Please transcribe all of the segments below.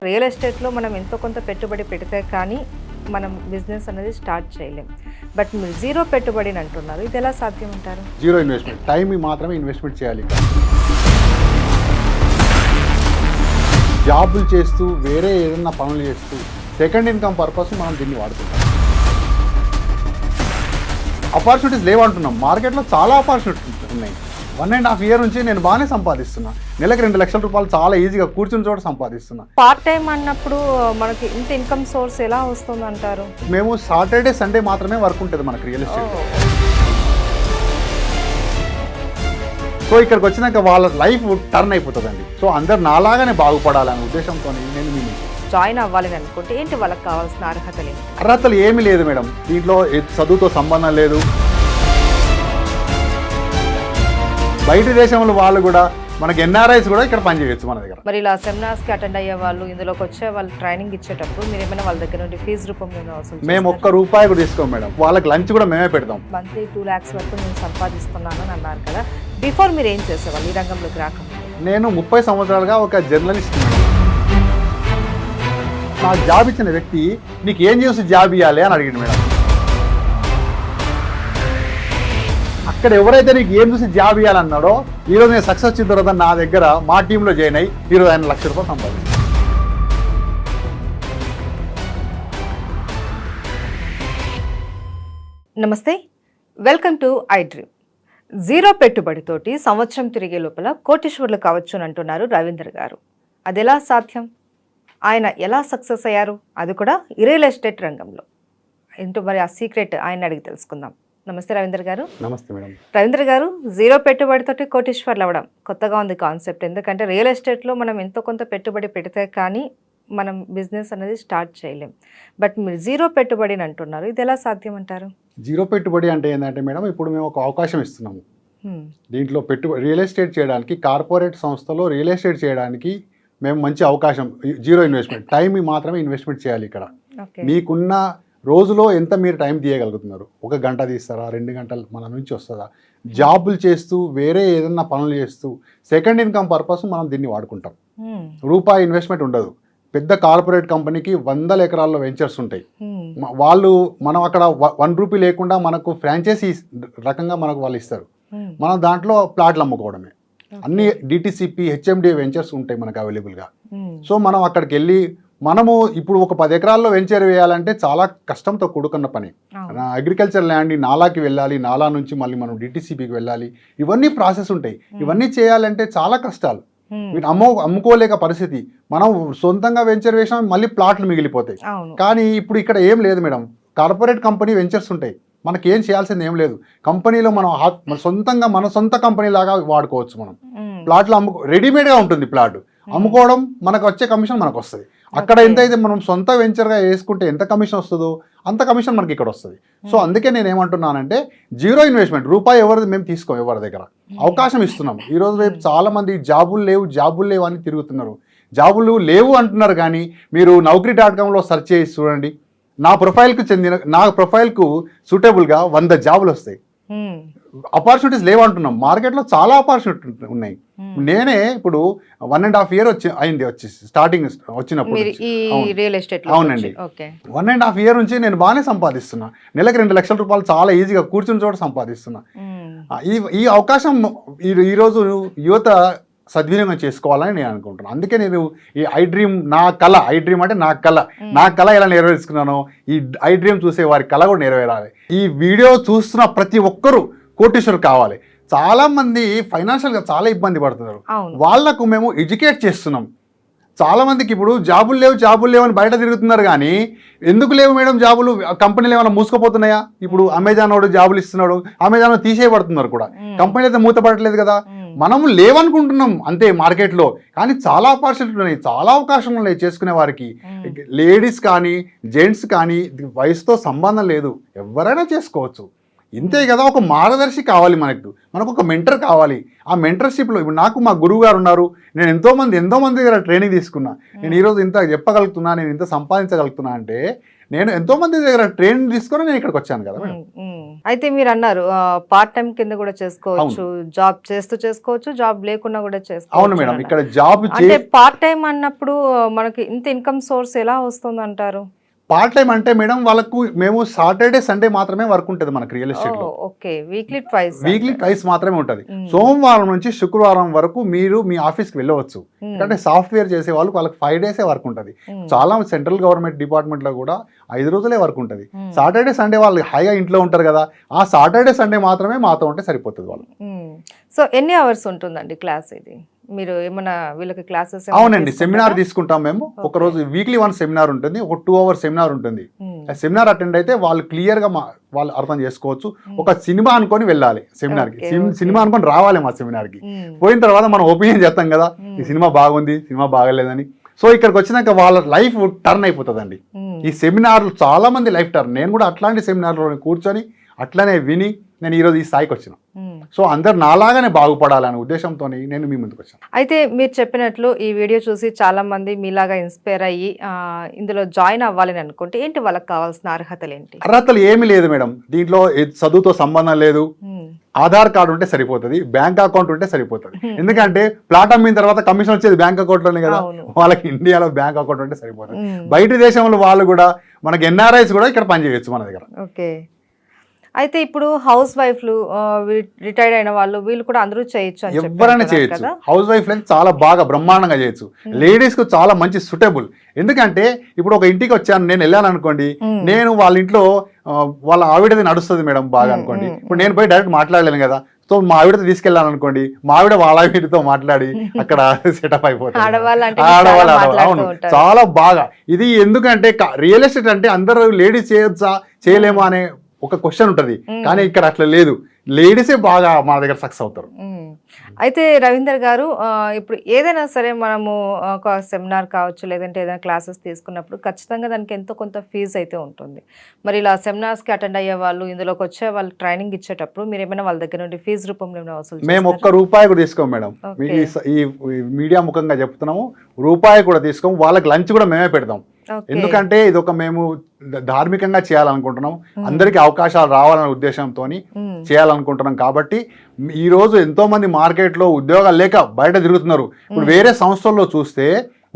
Real ఎస్టేట్లో మనం ఎంతో కొంత పెట్టుబడి పెడితే కానీ మనం బిజినెస్ అనేది స్టార్ట్ చేయలేం. బట్ మీరు జీరో పెట్టుబడిని అంటున్నారు, ఇది ఎలా సాధ్యం అంటారు? జీరో ఇన్వెస్ట్మెంట్, టైం మాత్రమే ఇన్వెస్ట్మెంట్ చేయాలి. జాబులు చేస్తూ వేరే ఏదైనా పనులు చేస్తూ సెకండ్ ఇన్కమ్ పర్పస్ మనం దీన్ని వాడుకుంటాం. ఆపర్చునిటీస్ లేవంటున్నాం, మార్కెట్లో చాలా ఆపర్చునిటీస్ ఉన్నాయి. 1.5 years నుంచి నేను బాగానే సంపాదిస్తున్నా. నెలకు 2 లక్షల రూపాయలు చాలా ఈజీగా కూర్చుని చోట సంపాదిస్తున్నా. పార్ట్ టైం అన్నప్పుడు మనకి ఇంత ఇన్కమ్ సోర్స్ ఎలా వస్తుంది అంటారు? మేము సాటర్డే సండే మాత్రమే వర్క్ ఉంటుంది మనకు రియల్ ఎస్టేట్. సో ఇక్కడికి వచ్చినాక వాళ్ళ లైఫ్ టర్న్ అయిపోతుందండి. సో అందరు నాలాగానే బాగుపడాలనే ఉద్దేశంతో నేను మీ జాయిన్ అవ్వాలి అనుకుంటే ఏంటి వాళ్ళకి కావాల్సిన అర్హతలు ఏంటి? అర్హతలు ఏమీ లేదు మేడం, దీంట్లో చదువుతో సంబంధం లేదు. బయట దేశంలో వాళ్ళు కూడా మనకి ఎన్ఆర్ఐస్ కూడా ఇక్కడ పనిచేయచ్చు మన దగ్గర. మరి ఇలా సెమినార్స్కి అటెండ్ అయ్యే వాళ్ళు, ఇందులోకి వచ్చే వాళ్ళు ట్రైనింగ్ ఇచ్చేటప్పుడు మీరు ఏమైనా వాళ్ళ దగ్గర నుండి ఫీజు రూపంలో వసూలు? మేము ₹1 కూడా తీసుకోం మేడం, వాళ్ళకి లంచ్ కూడా మేమే పెడతాం. మంత్లీ 2 lakhs వరకు నేను సంపాదిస్తున్నాను అని అన్నారు కదా, బిఫోర్ మీరు ఏం చేసేవాళ్ళు ఈ రంగంలోకి రాకుండా? నేను 30 సంవత్సరాలుగా ఒక జర్నలిస్ట్. నాకు జాబ్ ఇచ్చిన వ్యక్తి నీకు ఏం చేసి జాబ్ ఇవ్వాలి అని అడిగింది మేడం. అక్కడ ఎవరైతే నీకు ఏం చూసి జాబ్ ఇవ్వాలన్నాడో ఈరోజు నేను సక్సెస్ వచ్చిన తర్వాత నా దగ్గర మా టీంలో జాయిన్ అయ్యి ఈరోజు ఆయన ₹1,00,000 సంపాదించాను. నమస్తే, welcome to I dream. Zero పెట్టుబడితోటి సంవత్సరం తిరిగే లోపల కోటీశ్వర్లు కావచ్చు అని అంటున్నారు రవీంద్ర గారు. అది ఎలా సాధ్యం? ఆయన ఎలా సక్సెస్ అయ్యారు, అది కూడా రియల్ ఎస్టేట్ రంగంలో? ఏంటో మరి ఆ సీక్రెట్ ఆయన అడిగి తెలుసుకుందాం. నమస్తే రవీంద్ర గారు. నమస్తే మేడం. రవీంద్ర గారు, జీరో పెట్టుబడితోటి కోటీశ్వర్లు అవ్వడం కొత్తగా ఉంది కాన్సెప్ట్. ఎందుకంటే రియల్ ఎస్టేట్లో మనం ఎంతో కొంత పెట్టుబడి పెడితే కానీ మనం బిజినెస్ అనేది స్టార్ట్ చేయలేం. బట్ మీరు జీరో పెట్టుబడిని అంటున్నారు, ఇది ఎలా సాధ్యం అంటారు? జీరో పెట్టుబడి అంటే ఏంటంటే మేడం, ఇప్పుడు మేము ఒక అవకాశం ఇస్తున్నాము. దీంట్లో రియల్ ఎస్టేట్ చేయడానికి, కార్పొరేట్ సంస్థలో రియల్ ఎస్టేట్ చేయడానికి మేము మంచి అవకాశం. జీరో ఇన్వెస్ట్మెంట్, టైం మాత్రమే ఇన్వెస్ట్మెంట్ చేయాలి ఇక్కడ. మీకున్న రోజులో ఎంత మీరు టైం తీయగలుగుతున్నారు? 1 గంట తీస్తారా, 2 గంటలు మన నుంచి వస్తుందా? జాబులు చేస్తూ వేరే ఏదైనా పనులు చేస్తూ సెకండ్ ఇన్కమ్ పర్పస్ మనం దీన్ని వాడుకుంటాం. రూపాయి ఇన్వెస్ట్మెంట్ ఉండదు. పెద్ద కార్పొరేట్ కంపెనీకి 100 ఎకరాల్లో వెంచర్స్ ఉంటాయి. వాళ్ళు మనం అక్కడ ₹1 లేకుండా మనకు ఫ్రాంచైజీ రకంగా మనకు వాళ్ళు ఇస్తారు. మనం దాంట్లో ప్లాట్లు అమ్ముకోవడమే. అన్ని డిటిసిపి, హెచ్ఎండి వెంచర్స్ ఉంటాయి మనకు అవైలబుల్గా. సో మనం అక్కడికి వెళ్ళి మనము ఇప్పుడు ఒక 10 ఎకరాల్లో వెంచర్ వేయాలంటే చాలా కష్టంతో కూడుకున్న పని. అగ్రికల్చర్ ల్యాండ్ నాలాకి వెళ్ళాలి, నాలా నుంచి మళ్ళీ మనం డిటిసిపికి వెళ్ళాలి, ఇవన్నీ ప్రాసెస్ ఉంటాయి. ఇవన్నీ చేయాలంటే చాలా కష్టాలు. వీటి అమ్ముకోలేక పరిస్థితి. మనం సొంతంగా వెంచర్ వేసినా మళ్ళీ ప్లాట్లు మిగిలిపోతాయి. కానీ ఇప్పుడు ఇక్కడ ఏం లేదు మేడం, కార్పొరేట్ కంపెనీ వెంచర్స్ ఉంటాయి, మనకి ఏం చేయాల్సింది ఏం లేదు. కంపెనీలో మనం సొంతంగా మన సొంత కంపెనీ లాగా వాడుకోవచ్చు. మనం ప్లాట్లు రెడీమేడ్గా ఉంటుంది ప్లాట్. అమ్ముకోవడం, మనకు వచ్చే కమిషన్ మనకు వస్తుంది. అక్కడ ఎంతైతే మనం సొంత వెంచర్గా వేసుకుంటే ఎంత కమిషన్ వస్తుందో అంత కమిషన్ మనకి ఇక్కడ వస్తుంది. సో అందుకే నేను ఏమంటున్నానంటే జీరో ఇన్వెస్ట్మెంట్, ₹1 ఎవరిది మేము తీసుకోం, ఎవరి దగ్గర అవకాశం ఇస్తున్నాం. ఈరోజు రేపు చాలా మంది జాబులు లేవు అని తిరుగుతున్నారు. జాబులు లేవు అంటున్నారు, కానీ మీరు Naukri.comలో సెర్చ్ చేసి చూడండి. నా ప్రొఫైల్కు సూటబుల్గా 100 జాబులు వస్తాయి. ఆపర్చునిటీస్ లేవంటున్నాం, మార్కెట్లో చాలా ఆపర్చునిటీ ఉన్నాయి. నేనే ఇప్పుడు 1.5 years అయింది వచ్చి స్టార్టింగ్ వచ్చినప్పుడు. అవునండి, 1.5 years నుంచి నేను బాగానే సంపాదిస్తున్నా. నెలకు 2 లక్షల రూపాయలు చాలా ఈజీగా కూర్చుని చోట సంపాదిస్తున్నా. ఈ అవకాశం ఈరోజు యువత సద్వినియోగం చేసుకోవాలని నేను అనుకుంటున్నాను. అందుకే నేను ఈ ఐ డ్రీమ్ అంటే నా కళ ఎలా నెరవేర్చుకున్నానో ఈ ఐ డ్రీమ్ చూసే వారి కళ కూడా నెరవేరాలి. ఈ వీడియో చూస్తున్న ప్రతి ఒక్కరూ కోటీశ్వరు కావాలి. చాలా మంది ఫైనాన్షియల్గా చాలా ఇబ్బంది పడుతున్నారు, వాళ్లకు మేము ఎడ్యుకేట్ చేస్తున్నాం. చాలా మందికి ఇప్పుడు జాబులు లేవు అని బయట తిరుగుతున్నారు, కానీ ఎందుకు లేవు మేడం జాబులు? కంపెనీలు ఏమైనా మూసుకుపోతున్నాయా? ఇప్పుడు అమెజాన్ వాడు జాబులు ఇస్తున్నాడు, అమెజాన్ తీసేయబడుతున్నారు కూడా. కంపెనీలు అయితే మూతపడట్లేదు కదా. మనము లేవనుకుంటున్నాం అంతే మార్కెట్లో, కానీ చాలా ఆపర్చునిటీ ఉన్నాయి, చాలా అవకాశాలు ఉన్నాయి చేసుకునే వారికి. లేడీస్ కానీ జెంట్స్ కానీ వయసుతో సంబంధం లేదు, ఎవరైనా చేసుకోవచ్చు. ఇంతే కదా, ఒక మార్గదర్శి కావాలి మనకు ఒక మెంటర్ కావాలి. ఆ మెంటర్షిప్లో ఇప్పుడు నాకు మా గురువు గారు ఉన్నారు. నేను ఎంతో మంది దగ్గర ట్రైనింగ్ తీసుకున్నా. నేను ఈరోజు ఇంత చెప్పగలుగుతున్నా, నేను ఇంత సంపాదించగలుగుతున్నా అంటే నేను ఎంతో మంది దగ్గర ట్రైన్ తీసుకొని నేను ఇక్కడికి వచ్చాను కదా మేడం. అయితే మీరు అన్నారు పార్ట్ టైం కింద కూడా చేసుకోవచ్చు, జాబ్ చేస్తూ చేసుకోవచ్చు, జాబ్ లేకుండా కూడా చేసుకోవచ్చు. అవును మేడం, ఇక్కడ జాబ్ అంటే పార్ట్ టైం అన్నప్పుడు మనకి ఇంత ఇన్కమ్ సోర్స్ ఎలా వస్తుంది అంటారు? పార్ట్ టైం అంటే మేడం వాళ్ళకు మేము సాటర్డే సండే మాత్రమే వర్క్ ఉంటుంది మనకి రియల్ ఎస్టేట్ లో. ఓకే, వీక్లీ ట్వైస్ మాత్రమే ఉంటుంది. సోమవారం నుంచి శుక్రవారం వరకు మీరు మీ ఆఫీస్ కి వెళ్ళవచ్చు. అంటే సాఫ్ట్వేర్ చేసే వాళ్ళకి 5 డేసే వర్క్ ఉంటుంది. చాలా సెంట్రల్ గవర్నమెంట్ డిపార్ట్మెంట్ లో కూడా 5 రోజులే వర్క్ ఉంటుంది. సాటర్డే సండే వాళ్ళు హాయిగా ఇంట్లో ఉంటారు కదా, ఆ సాటర్డే సండే మాత్రమే మాతో ఉంటే సరిపోతుంది వాళ్ళు. సో ఎన్ని అవర్స్ ఉంటుందండి క్లాస్? ఇది మీరు ఏమైనా వీళ్ళకి క్లాసెస్? అవునండి, సెమినార్ తీసుకుంటాం మేము. ఒక రోజు వీక్లీ 1 సెమినార్ ఉంటుంది, ఒక 2 hour సెమినార్ ఉంటుంది. సెమినార్ అటెండ్ అయితే వాళ్ళు క్లియర్ గా వాళ్ళు అర్థం చేసుకోవచ్చు. ఒక సినిమా అనుకొని వెళ్ళాలి సెమినార్ కి, సినిమా అనుకొని రావాలి మా సెమినార్ కి. పోయిన తర్వాత మనం ఒపీనియన్ చేస్తాం కదా, ఈ సినిమా బాగుంది, సినిమా బాగలేదని. సో ఇక్కడికి వచ్చినాక వాళ్ళ లైఫ్ టర్న్ అయిపోతుందండి. ఈ సెమినార్లు చాలా మంది లైఫ్ టర్న్. నేను కూడా అట్లాంటి సెమినార్లో కూర్చొని అట్లనే విని నేను ఈరోజు ఈ స్థాయికి వచ్చిన. సో అందరు నాలాగానే బాగుపడాలనే ఉద్దేశంతో నేను మీ ముందుకు వచ్చాను. అయితే మీరు చెప్పినట్లు ఈ వీడియో చూసి చాలా మంది మీలాగా ఇన్స్పైర్ అయ్యి ఇందులో జాయిన్ అవ్వాలని అనుకుంటే ఏంటి వాళ్ళకి కావాల్సిన అర్హతలు ఏంటి? అర్హతలు ఏమీ లేదు మేడం, దీంట్లో చదువుతో సంబంధం లేదు. ఆధార్ కార్డు ఉంటే సరిపోతుంది, బ్యాంక్ అకౌంట్ ఉంటే సరిపోతుంది. ఎందుకంటే ప్లాట్ అమ్మిన తర్వాత కమిషన్ వచ్చేది బ్యాంక్ అకౌంట్ లోనే కదా, వాళ్ళకి ఇండియాలో బ్యాంక్ అకౌంట్ ఉంటే సరిపోతుంది. బయట దేశంలో వాళ్ళు కూడా మనకి ఎన్ఆర్ఐస్ కూడా ఇక్కడ పనిచేయచ్చు మన దగ్గర. ఓకే, అయితే ఇప్పుడు హౌస్ వైఫ్లు, రిటైర్డ్ అయిన వాళ్ళు, వీళ్ళు కూడా అందరూ చేయొచ్చు? ఎవరైనా చేయొచ్చు. హౌస్ వైఫ్ అయితే చాలా బాగా బ్రహ్మాండంగా చేయొచ్చు. లేడీస్ కు చాలా మంచి సూటబుల్. ఎందుకంటే ఇప్పుడు ఒక ఇంటికి వచ్చాను, నేను వెళ్ళాను అనుకోండి, నేను వాళ్ళ ఇంట్లో వాళ్ళ ఆవిడది నడుస్తుంది మేడం బాగా అనుకోండి. ఇప్పుడు నేను పోయి డైరెక్ట్ మాట్లాడలేను కదా. సో మా ఆవిడతో తీసుకెళ్ళాను అనుకోండి, మా ఆవిడ వాళ్ళ ఆవిడతో మాట్లాడి అక్కడ సెటప్ అయిపోతుంది. ఆడవాళ్ళు అవును చాలా బాగా. ఇది ఎందుకంటే రియల్ ఎస్టేట్ అంటే అందరూ లేడీస్ చేయొచ్చా చేయలేమా అనే ఒక క్వశ్చన్ ఉంటుంది, కానీ ఇక్కడ అట్లా లేదు. లేడీసే బాగా మా దగ్గర సక్సెస్ అవుతారు. అయితే రవీందర్ గారు, ఇప్పుడు ఏదైనా సరే మనము ఒక సెమినార్ కావచ్చు, లేదంటే ఏదైనా క్లాసెస్ తీసుకున్నప్పుడు ఖచ్చితంగా దానికి ఎంతో కొంత ఫీజు అయితే ఉంటుంది. మరి ఇలా సెమినార్స్కి అటెండ్ అయ్యే వాళ్ళు, ఇందులోకి వచ్చే వాళ్ళు ట్రైనింగ్ ఇచ్చేటప్పుడు మీరు ఏమైనా వాళ్ళ దగ్గర నుండి ఫీజు రూపంలో వసూలు? మేము ₹1 కూడా తీసుకోం మేడం. ఈ మీడియా ముఖంగా చెప్తున్నాము, రూపాయి కూడా తీసుకోం. వాళ్ళకి లంచ్ కూడా మేమే పెడతాం. ఎందుకంటే ఇది ఒక మేము ధార్మికంగా చేయాలనుకుంటున్నాం, అందరికీ అవకాశాలు రావాలనే ఉద్దేశంతో చేయాలనుకుంటున్నాం. కాబట్టి ఈ రోజు ఎంతో మంది మార్కెట్లో ఉద్యోగాలు లేక బయట తిరుగుతున్నారు. ఇప్పుడు వేరే సంస్థల్లో చూస్తే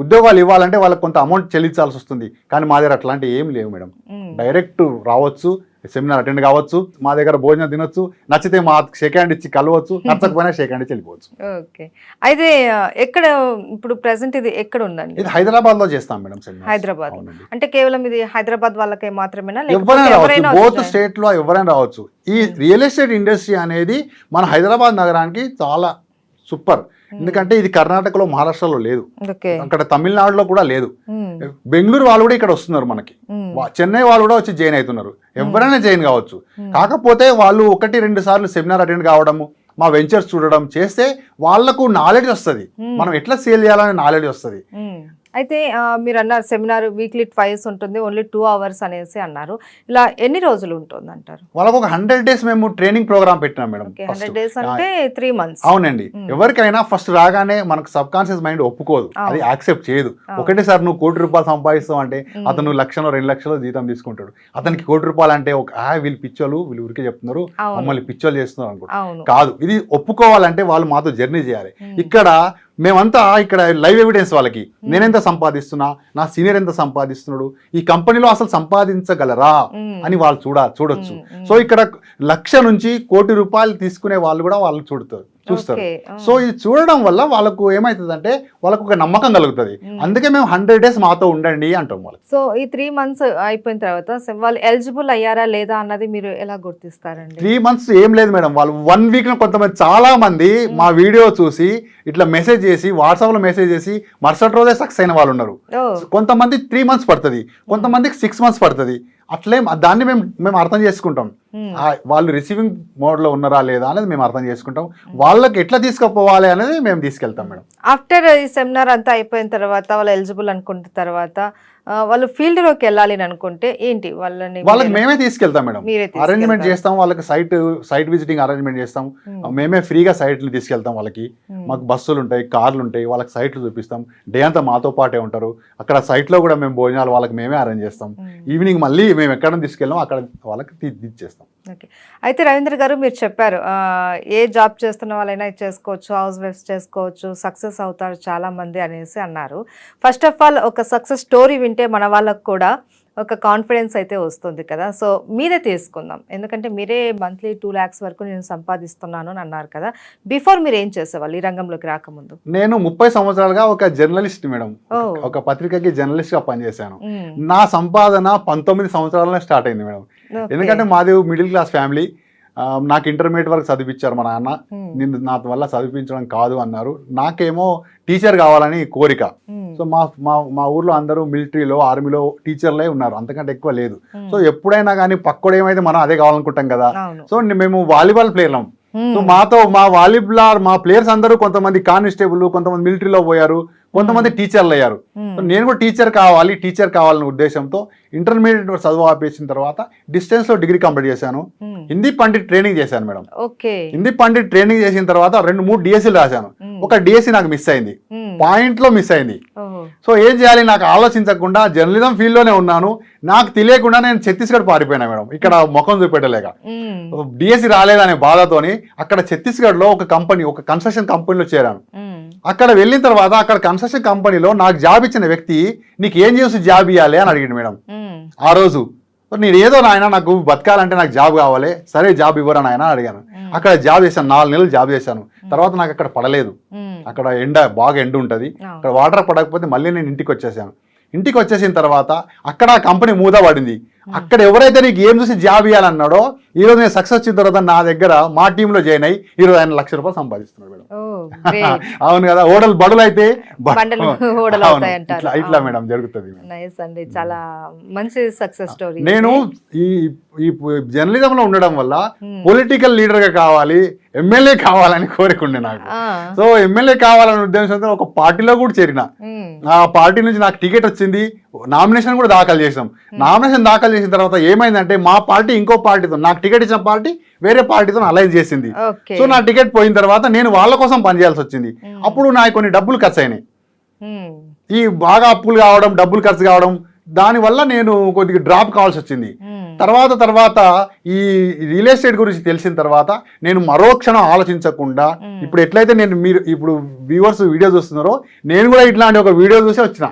ఉద్యోగాలు ఇవ్వాలంటే వాళ్ళకి కొంత అమౌంట్ చెల్లించాల్సి వస్తుంది, కానీ మా దగ్గర అట్లాంటి ఏం లేవు మేడం. డైరెక్ట్ రావచ్చు, సెమినార్ అటెండ్ కావచ్చు, మా దగ్గర భోజనం తినొచ్చు, నచ్చితే మా షేక్ హ్యాండ్ ఇచ్చి కలవచ్చు, నచ్చకపోయినా షేక్ హ్యాండ్ ఇచ్చి వెళ్ళిపోవచ్చు. ఓకే, అయితే ఎక్కడ ఇప్పుడు ప్రెసెంట్ ఇది ఎక్కడ ఉందండి? ఇది హైదరాబాద్ లో చేస్తాం మేడం సెమినార్. హైదరాబాద్ అంటే కేవలం ఇది హైదరాబాద్ వాళ్ళకే మాత్రమేనా? ఎవరైనా రావచ్చు, బోత్ స్టేట్ లో ఎవరైనా రావచ్చు. ఈ రియల్ ఎస్టేట్ ఇండస్ట్రీ అనేది మన హైదరాబాద్ నగరానికి చాలా సూపర్. ఎందుకంటే ఇది కర్ణాటకలో, మహారాష్ట్రలో లేదు, అక్కడ తమిళనాడులో కూడా లేదు. బెంగళూరు వాళ్ళు కూడా ఇక్కడ వస్తున్నారు మనకి, చెన్నై వాళ్ళు కూడా వచ్చి జాయిన్ అవుతున్నారు. ఎవరైనా జాయిన్ కావచ్చు. కాకపోతే వాళ్ళు 1-2 సార్లు సెమినార్ అటెండ్ కావడము, మా వెంచర్స్ చూడడం చేస్తే వాళ్ళకు నాలెడ్జ్ వస్తుంది, మనం ఎట్లా సేల్ చేయాలనే నాలెడ్జ్ వస్తుంది. అయితే మీరు అన్నారు సెమినార్ వీక్లీ ట్వైస్ ఉంటుంది, ఓన్లీ 2 hours అనేసి అన్నారు. ఇలా ఎన్ని రోజులు ఉంటుంది అంటారు? వాళ్ళకు ఒక 100 days మేము ట్రైనింగ్ ప్రోగ్రామ్ పెట్టినాం మేడం. 100 days అంటే 3 months. అవునండి, ఎవరికైనా ఫస్ట్ రాగానే మనకు సబ్ కాన్షియస్ మైండ్ ఒప్పుకోదు, అది యాక్సెప్ట్ చేయదు. ఒకటేసారి నువ్వు ₹1,00,000 సంపాదిస్తావు అంటే అతను 1,00,000 2 లక్షలు జీతం తీసుకుంటాడు. అతనికి ₹1,00,000 అంటే వీళ్ళు పిచ్చోళ్ళు, వీళ్ళు ఊరికే చెప్తున్నారు, మమ్మల్ని పిచ్చోళ్ళు చేస్తున్నారు అనుకుంటారు. కాదు, ఇది ఒప్పుకోవాలంటే వాళ్ళు మాతో జర్నీ చేయాలి. ఇక్కడ మేమంతా ఇక్కడ లైవ్ ఎవిడెన్స్ వాళ్ళకి, నేనెంత సంపాదిస్తున్నా, నా సీనియర్ ఎంత సంపాదిస్తున్నాడు, ఈ కంపెనీలో అసలు సంపాదించగలరా అని వాళ్ళు చూడొచ్చు. సో ఇక్కడ ₹1,00,000 నుంచి ₹1,00,000 తీసుకునే వాళ్ళు కూడా వాళ్ళు చూస్తారు. సో ఇది చూడడం వల్ల వాళ్ళకు ఏమైతుందంటే వాళ్ళకు ఒక నమ్మకం కలుగుతుంది. అందుకే మేము 100 days మాతో ఉండండి అంటాం వాళ్ళకి. సో ఈ 3 months అయిపోయిన తర్వాత వాళ్ళు ఎలిజిబుల్ అయ్యారా లేదా అన్నది మీరు ఎలా గుర్తిస్తారండి? 3 months ఏం లేదు మేడం, వాళ్ళు 1 week కొంతమంది చాలా మంది మా వీడియో చూసి ఇట్లా మెసేజ్ చేసి, వాట్సాప్ లో మెసేజ్ చేసి మరుసటి రోజే సక్సెస్ అయిన వాళ్ళు ఉన్నారు. కొంతమంది 3 months పడుతుంది, కొంతమందికి 6 months పడుతుంది. అట్లే దాన్ని మేము అర్థం చేసుకుంటాం. వాళ్ళు రిసీవింగ్ మోడ్లో ఉన్నారా లేదా అనేది మేము అర్థం చేసుకుంటాం. వాళ్ళకి ఎట్లా తీసుకుపోవాలి అనేది మేము తీసుకెళ్తాం మేడం. ఆఫ్టర్ ఈ సెమినార్ అంతా అయిపోయిన తర్వాత వాళ్ళు ఎలిజిబుల్ అనుకున్న తర్వాత వాళ్ళు ఫీల్డ్ లోకి వెళ్ళాలి అని అనుకుంటే ఏంటి వాళ్ళకి మేమే తీసుకెళ్తాం మేడం. అరేంజ్మెంట్ చేస్తాం, వాళ్ళకి సైట్ విజిటింగ్ అరేంజ్మెంట్ చేస్తాం, మేమే ఫ్రీగా సైట్లు తీసుకెళ్తాం. వాళ్ళకి మాకు బస్సులు ఉంటాయి, కార్లు ఉంటాయి, వాళ్ళకి సైట్లు చూపిస్తాం. డే అంతా మాతో పాటే ఉంటారు. అక్కడ సైట్లో కూడా మేము భోజనాలు వాళ్ళకి మేమే అరేంజ్ చేస్తాం. ఈవినింగ్ మళ్ళీ మేము ఎక్కడ తీసుకెళ్ళాం అక్కడ వాళ్ళకి తీసేస్తాం. ఓకే. అయితే రవీంద్ర గారు మీరు చెప్పారు ఏ జాబ్ చేస్తున్న వాళ్ళైనా చేసుకోవచ్చు, హౌస్ వైఫ్స్ చేసుకోవచ్చు, సక్సెస్ అవుతారు చాలా మంది అనేసి అన్నారు. ఫస్ట్ ఆఫ్ ఆల్ ఒక సక్సెస్ స్టోరీ వింటే మన వాళ్ళకు కూడా ఒక కాన్ఫిడెన్స్ అయితే వస్తుంది కదా. సో మీరే తీసుకుందాం, ఎందుకంటే మీరే మంత్లీ 2 lakhs వరకు నేను సంపాదిస్తున్నాను అని అన్నారు కదా. బిఫోర్ మీరు ఏం చేసేవాళ్ళు ఈ రంగంలోకి రాకముందు? నేను 30 సంవత్సరాలుగా ఒక జర్నలిస్ట్ మేడం, ఒక పత్రికకి జర్నలిస్ట్ గా పనిచేశాను. నా సంపాదన 19 సంవత్సరాలనే స్టార్ట్ అయింది మేడం. ఎందుకంటే మాది మిడిల్ క్లాస్ ఫ్యామిలీ. నాకు ఇంటర్మీడియట్ వరకు చదివించారు మా నాన్న. నిన్ను నా వల్ల చదివించడం కాదు అన్నారు. నాకేమో టీచర్ కావాలని కోరిక. సో మా ఊర్లో అందరూ మిలిటరీలో, ఆర్మీలో టీచర్లే ఉన్నారు, అంతకంటే ఎక్కువ లేదు. సో ఎప్పుడైనా కానీ పక్కడు ఏమైతే మనం అదే కావాలనుకుంటాం కదా. సో మేము వాలీబాల్ ప్లేయర్లం. సో మా ప్లేయర్స్ అందరూ కొంతమంది కానిస్టేబుల్, కొంతమంది మిలిటరీలో పోయారు, కొంతమంది టీచర్లు అయ్యారు. నేను కూడా టీచర్ కావాలనే ఉద్దేశంతో ఇంటర్మీడియట్ చదువు ఆపేసిన తర్వాత డిస్టెన్స్ లో డిగ్రీ కంప్లీట్ చేశాను. హిందీ పండిట్ ట్రైనింగ్ చేశాను మేడం. హిందీ పండిట్ ట్రైనింగ్ చేసిన తర్వాత 2-3 డిఎస్సీలు రాశాను. ఒక డిఎస్సీ నాకు మిస్ అయింది, పాయింట్ లో మిస్ అయింది. సో ఏం చేయాలి నాకు ఆలోచించకుండా జర్నలిజం ఫీల్డ్ లోనే ఉన్నాను. నాకు తెలియకుండా నేను ఛత్తీస్గఢ్ పారిపోయినా మేడం, ఇక్కడ ముఖం చూపెట్టలేక. డిఎస్సీ రాలేదనే బాధతోని అక్కడ ఛత్తీస్గఢ్ లో ఒక కన్స్ట్రక్షన్ కంపెనీలో చేరాను. అక్కడ వెళ్ళిన తర్వాత అక్కడ కన్స్ట్రక్షన్ కంపెనీలో నాకు జాబ్ ఇచ్చిన వ్యక్తి నీకు ఏం చేసి జాబ్ ఇవ్వాలి అని అడిగాడు మేడం. ఆ రోజు నేను ఏదో నాయన నాకు బతకాలంటే నాకు జాబ్ కావాలి, సరే జాబ్ ఇవ్వరా నాయన అడిగాను. అక్కడ జాబ్ చేశాను, 4 నెలలు జాబ్ చేశాను. తర్వాత నాకు అక్కడ పడలేదు. అక్కడ బాగా ఎండ ఉంటుంది, అక్కడ వాటర్ పడకపోతే మళ్ళీ నేను ఇంటికి వచ్చేసాను. ఇంటికి వచ్చేసిన తర్వాత అక్కడ ఆ కంపెనీ మూతపడింది. అక్కడ ఎవరైతే నీకు ఏం చూసి జాబ్ ఇవ్వాలన్నాడో ఈరోజు నేను సక్సెస్ వచ్చిన తర్వాత నా దగ్గర మా టీంలో జాయిన్ అయ్యి ఈరోజు ఆయన ₹1,00,000 సంపాదిస్తున్నాడు మేడం. అవును కదా, ఓడలు బడులు అయితే ఇట్లా మేడం జరుగుతుంది. చాలా మంచి సక్సెస్ స్టోరీ. నేను ఈ జర్నలిజం లో ఉండడం వల్ల పొలిటికల్ లీడర్ గా కావాలి, ఎమ్మెల్యే కావాలని కోరికుండే నాకు. సో ఎమ్మెల్యే కావాలనే ఉద్దేశంతో ఒక పార్టీలో కూడా చేరిన. ఆ పార్టీ నుంచి నాకు టికెట్ వచ్చింది, నామినేషన్ కూడా దాఖలు చేసాం. నామినేషన్ దాఖలు చేసిన తర్వాత ఏమైందంటే మా పార్టీ ఇంకో పార్టీతో, నాకు టికెట్ ఇచ్చిన పార్టీ వేరే పార్టీతో అలైన్ చేసింది. సో నా టికెట్ పోయిన తర్వాత నేను వాళ్ళ కోసం పనిచేయాల్సి వచ్చింది. అప్పుడు నాకు కొన్ని డబ్బులు ఖర్చు అయినాయి. ఈ బాగా అప్పులు కావడం, డబ్బులు ఖర్చు కావడం, దానివల్ల నేను కొద్దిగా డ్రాప్ కావాల్సి వచ్చింది. తర్వాత ఈ రియల్ ఎస్టేట్ గురించి తెలిసిన తర్వాత నేను మరో క్షణం ఆలోచించకుండా ఇప్పుడు ఎట్లయితే మీరు ఇప్పుడు వ్యూవర్స్ వీడియో చూస్తున్నారో నేను కూడా ఇట్లాంటి ఒక వీడియో చూసి వచ్చిన.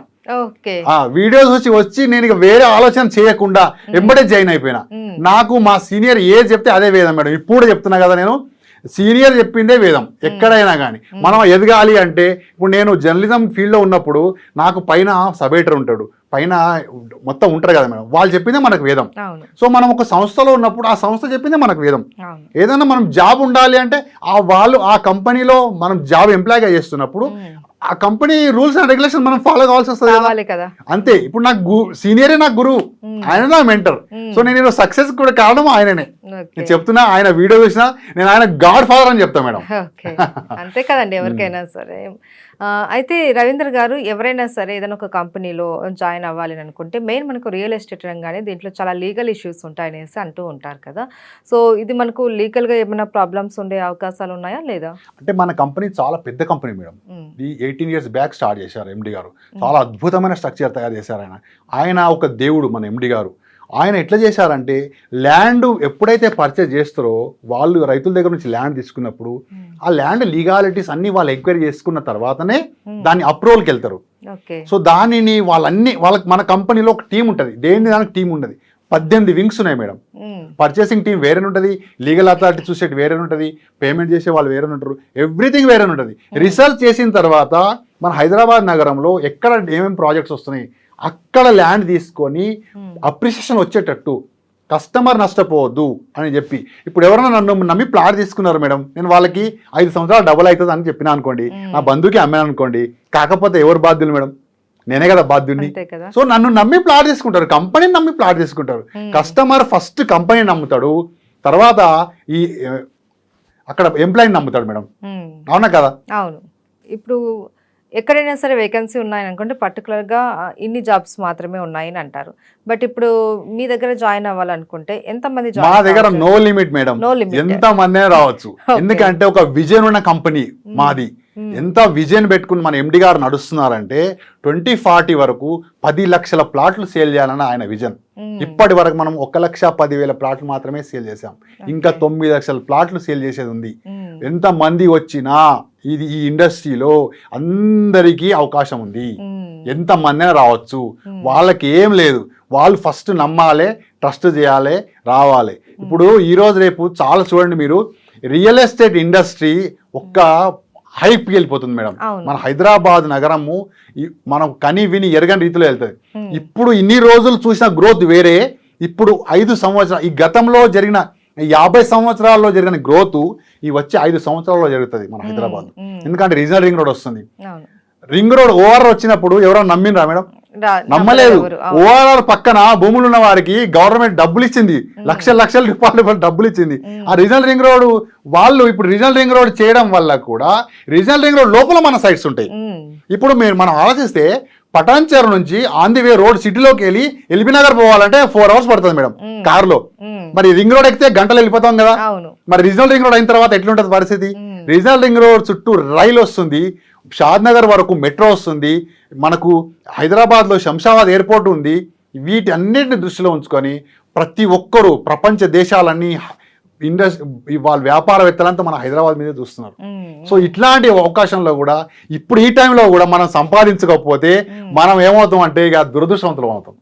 వీడియో చూసి వచ్చి నేను ఇక వేరే ఆలోచన చేయకుండా ఎంబడే జాయిన్ అయిపోయినా. నాకు మా సీనియర్ ఏది చెప్తే అదే వేదం మేడం. ఇప్పుడు చెప్తున్నా కదా, నేను సీనియర్ చెప్పిందే వేదం. ఎక్కడైనా కానీ మనం ఎదగాలి అంటే, ఇప్పుడు నేను జర్నలిజం ఫీల్డ్లో ఉన్నప్పుడు నాకు పైన సబ్ ఎడిటర్ ఉంటాడు, పైన మొత్తం ఉంటారు కదా మేడం, వాళ్ళు చెప్పిందే మనకు వేదం. సో మనం ఒక సంస్థలో ఉన్నప్పుడు ఆ సంస్థ చెప్పిందే మనకు వేదం. ఏదైనా మనం జాబ్ ఉండాలి అంటే ఆ కంపెనీలో మనం జాబ్ ఎంప్లాయ్గా చేస్తున్నప్పుడు ఆ కంపెనీ రూల్స్ అండ్ రెగ్యులేషన్ మనం ఫాలో కావాల్సి వస్తుంది కదా. అంతే. ఇప్పుడు నాకు సీనియరే నాకు గురువు, ఆయన నా మెంటర్. సో నేను సక్సెస్ కూడా కారణం ఆయననే. నేను చెప్తున్నా, ఆయన వీడియో చూసినా నేను ఆయన గాడ్ ఫాదర్ అని చెప్తా మేడం. అంతే కదండి ఎవరికైనా సరే. అయితే రవీంద్ర గారు, ఎవరైనా సరే ఏదైనా ఒక కంపెనీలో జాయిన్ అవ్వాలి అని అనుకుంటే మెయిన్ మనకు రియల్ ఎస్టేట్ రంగానే దీంట్లో చాలా లీగల్ ఇష్యూస్ ఉంటాయనేసి అంటూ ఉంటారు కదా. సో ఇది మనకు లీగల్గా ఏమైనా ప్రాబ్లమ్స్ ఉండే అవకాశాలు ఉన్నాయా లేదా? అంటే మన కంపెనీ చాలా పెద్ద కంపెనీ మేడం. ఇది 18 years బ్యాక్ స్టార్ట్ చేశారు ఎండి గారు. చాలా అద్భుతమైన స్ట్రక్చర్ తయారు చేశారు ఆయన ఒక దేవుడు మన ఎండి గారు. ఆయన ఎట్లా చేశారంటే, ల్యాండ్ ఎప్పుడైతే పర్చేజ్ చేస్తారో వాళ్ళు రైతుల దగ్గర నుంచి ల్యాండ్ తీసుకున్నప్పుడు ఆ ల్యాండ్ లీగాలిటీస్ అన్ని వాళ్ళు ఎంక్వైరీ చేసుకున్న తర్వాతనే దాన్ని అప్రూవల్కి వెళ్తారు. సో దానిని వాళ్ళకి మన కంపెనీలో ఒక టీం ఉంటుంది, దానికి టీం ఉండదు. 18 వింగ్స్ ఉన్నాయి మేడం. పర్చేసింగ్ టీం వేరే ఉంటుంది, లీగల్ అథారిటీ చూసేది వేరే ఉంటుంది, పేమెంట్ చేసే వాళ్ళు వేరే ఉంటారు, ఎవ్రీథింగ్ వేరే ఉంటుంది. రీసెర్చ్ చేసిన తర్వాత మన హైదరాబాద్ నగరంలో ఎక్కడ ఏమేమి ప్రాజెక్ట్స్ వస్తున్నాయి అక్కడ ల్యాండ్ తీసుకొని అప్రిసియేషన్ వచ్చేటట్టు, కస్టమర్ నష్టపోవద్దు అని చెప్పి, ఇప్పుడు ఎవరైనా నన్ను నమ్మి ప్లాట్ తీసుకున్నారు మేడం, నేను వాళ్ళకి 5 సంవత్సరాలు డబుల్ అవుతుంది అని చెప్పినా అనుకోండి, నా బంధువుకి అమ్మాను అనుకోండి, కాకపోతే ఎవరు బాధ్యులు మేడం? నేనే కదా బాధ్యుడిని. సో నన్ను నమ్మి ప్లాట్ తీసుకుంటారు, కంపెనీని నమ్మి ప్లాట్ తీసుకుంటారు. కస్టమర్ ఫస్ట్ కంపెనీ నమ్ముతాడు, తర్వాత ఈ అక్కడ ఎంప్లాయీని నమ్ముతాడు మేడం. అవునా కదా? అవును. ఇప్పుడు ఎక్కడైనా సరే వేకెన్సీ ఉన్నాయని అనుకుంటే పర్టికులర్గా ఇన్ని జాబ్స్ మాత్రమే ఉన్నాయని అంటారు. బట్ ఇప్పుడు మీ దగ్గర జాయిన్ అవ్వాలనుకుంటే ఎంతమంది మా దగ్గర నో లిమిట్ మేడం, ఎంత మంది రావచ్చు. ఎందుకంటే ఒక విజన్ ఉన్న కంపెనీ మాది. ఎంత విజన్ పెట్టుకుని మన ఎండి గారు నడుస్తున్నారంటే 2040 వరకు 10 లక్షల ప్లాట్లు సేల్ చేయాలని ఆయన విజన్. ఇప్పటి వరకు మనం 1,10,000 ప్లాట్లు మాత్రమే సేల్ చేసాం. ఇంకా 9 లక్షల ప్లాట్లు సేల్ చేసేది ఉంది. ఎంత మంది వచ్చినా ఇది ఈ ఇండస్ట్రీలో అందరికీ అవకాశం ఉంది. ఎంత మంది రావచ్చు. వాళ్ళకి ఏం లేదు, వాళ్ళు ఫస్ట్ నమ్మాలి, ట్రస్ట్ చేయాలి, రావాలి. ఇప్పుడు ఈరోజు రేపు చాలా చూడండి మీరు, రియల్ ఎస్టేట్ ఇండస్ట్రీ ఒక్క హైప్ వెళ్ళిపోతుంది మేడం. మన హైదరాబాద్ నగరము మనం కని విని ఎరగని రీతిలో వెళ్తుంది. ఇప్పుడు ఇన్ని రోజులు చూసిన గ్రోత్ వేరే, ఇప్పుడు 5 సంవత్సరాలు ఈ గతంలో జరిగిన 50 సంవత్సరాల్లో జరిగిన గ్రోత్ ఈ వచ్చే 5 సంవత్సరాల్లో జరుగుతుంది మన హైదరాబాద్. ఎందుకంటే రీజనల్ రింగ్ రోడ్ వస్తుంది. రింగ్ రోడ్ ఓఆర్ఆర్ వచ్చినప్పుడు ఎవరైనా నమ్మినరా మేడం? నమ్మలేదు. ఓఆర్ఆర్ పక్కన భూములు ఉన్న వారికి గవర్నమెంట్ డబ్బులు ఇచ్చింది, లక్షల రూపాయలు డబ్బులు ఇచ్చింది. ఆ రీజనల్ రింగ్ రోడ్ వాళ్ళు ఇప్పుడు రీజనల్ రింగ్ రోడ్ చేయడం వల్ల కూడా రీజనల్ రింగ్ రోడ్ లోపల మన సైట్స్ ఉంటాయి. ఇప్పుడు మనం ఆలోచిస్తే పటాన్చేరు నుంచి ఆన్ ది వే రోడ్ సిటీలోకి వెళ్ళి ఎల్బీ నగర్ పోవాలంటే 4 hours పడుతుంది మేడం కారులో. మరి రింగ్ రోడ్ ఎక్కితే గంటలు వెళ్ళిపోతాం కదా. మరి రీజనల్ రింగ్ రోడ్ అయిన తర్వాత ఎట్లుంటది పరిస్థితి? రీజనల్ రింగ్ రోడ్ చుట్టూ రైలు వస్తుంది, షాద్ నగర్ వరకు మెట్రో వస్తుంది, మనకు హైదరాబాద్లో శంషాబాద్ ఎయిర్పోర్ట్ ఉంది. వీటి అన్నిటిని దృష్టిలో ఉంచుకొని ప్రతి ఒక్కరూ ప్రపంచ దేశాలన్నీ వాళ్ళ వ్యాపారవేత్తలంతా మన హైదరాబాద్ మీదే చూస్తున్నారు. సో ఇట్లాంటి అవకాశంలో కూడా ఇప్పుడు ఈ టైంలో కూడా మనం సంపాదించకపోతే మనం ఏమవుతాం అంటే ఇక దురదృష్టవంతులం అవుతాం.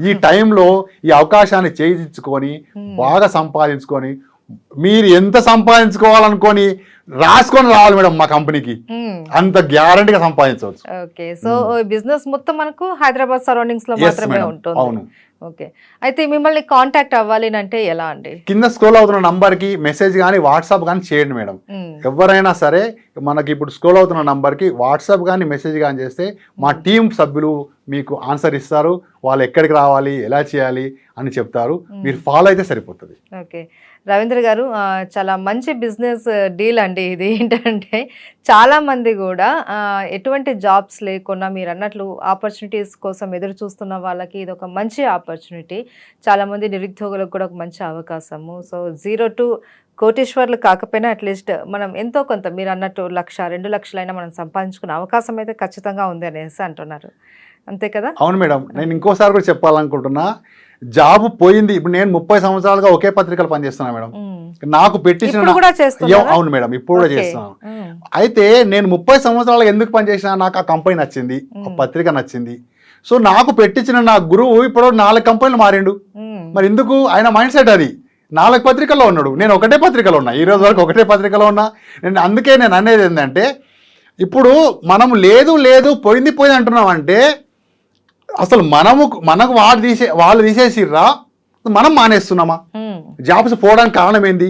ఈ టైంలో ఈ అవకాశాన్ని చేయించుకొని బాగా సంపాదించుకొని మీరు ఎంత సంపాదించుకోవాలనుకొని రాసుకొని రావాలి మేడం మా కంపెనీకి, అంత గ్యారంటీగా సంపాదించవచ్చు. ఓకే, సో బిజినెస్ మొత్తం మనకు హైదరాబాద్ సరౌండింగ్స్ లో మాత్రమే ఉంటుంది. అవును. ఓకే, అయితే మిమ్మల్ని కాంటాక్ట్ అవ్వాలి అంటే ఎలా అండి? కింద స్క్రోల్ అవుతున్న నంబర్ కి మెసేజ్ కానీ వాట్సాప్ కానీ చేయండి మేడం. ఎవరైనా సరే మనకి ఇప్పుడు స్క్రోల్ అవుతున్న నంబర్ కి వాట్సాప్ కానీ మెసేజ్ కానీ చేస్తే మా టీం సభ్యులు మీకు ఆన్సర్ ఇస్తారు. వాళ్ళు ఎక్కడికి రావాలి, ఎలా చేయాలి అని చెప్తారు. మీరు ఫాలో అయితే సరిపోతుంది. ఓకే రవీంద్ర గారు, చాలా మంచి బిజినెస్ డీల్ అండి ఇది. ఏంటంటే చాలామంది కూడా ఎటువంటి జాబ్స్ లేకుండా మీరు అన్నట్లు ఆపర్చునిటీస్ కోసం ఎదురు చూస్తున్న వాళ్ళకి ఇది ఒక మంచి ఆపర్చునిటీ. చాలామంది నిరుద్యోగులకు కూడా ఒక మంచి అవకాశము. సో 0 to కోటీశ్వర్లు కాకపోయినా అట్లీస్ట్ మనం ఎంతో కొంత మీరు అన్నట్టు 1,00,000, 2 లక్షలైనా మనం సంపాదించుకునే అవకాశం అయితే ఖచ్చితంగా ఉంది అనేసి అంటున్నారు. అంతే కదా? అవును మేడం. నేను ఇంకోసారి కూడా చెప్పాలనుకుంటున్నా, జాబ్ పోయింది. ఇప్పుడు నేను 30 సంవత్సరాలుగా ఒకే పత్రికలు పనిచేస్తున్నా మేడం. నాకు పెట్టించిన అవును మేడం, ఇప్పుడు కూడా చేస్తున్నాను. అయితే నేను 30 సంవత్సరాలుగా ఎందుకు పనిచేసినా, నాకు ఆ కంపెనీ నచ్చింది, ఆ పత్రిక నచ్చింది. సో నాకు పెట్టించిన నా గురువు ఇప్పుడు 4 కంపెనీలు మారిండు. మరి ఎందుకు? ఆయన మైండ్ సెట్ అది. 4 పత్రికల్లో ఉన్నాడు, నేను ఒకటే పత్రికలో ఉన్నా. ఈ రోజు వరకు ఒకటే పత్రికలో ఉన్నా. అందుకే నేను అనేది ఏంటంటే, ఇప్పుడు మనం లేదు పోయింది అంటున్నాం అంటే అసలు మనకు వాళ్ళు తీసేసిర్రా, మనం మానేస్తున్నామా? జాబ్స్ పోవడానికి కారణం ఏంది?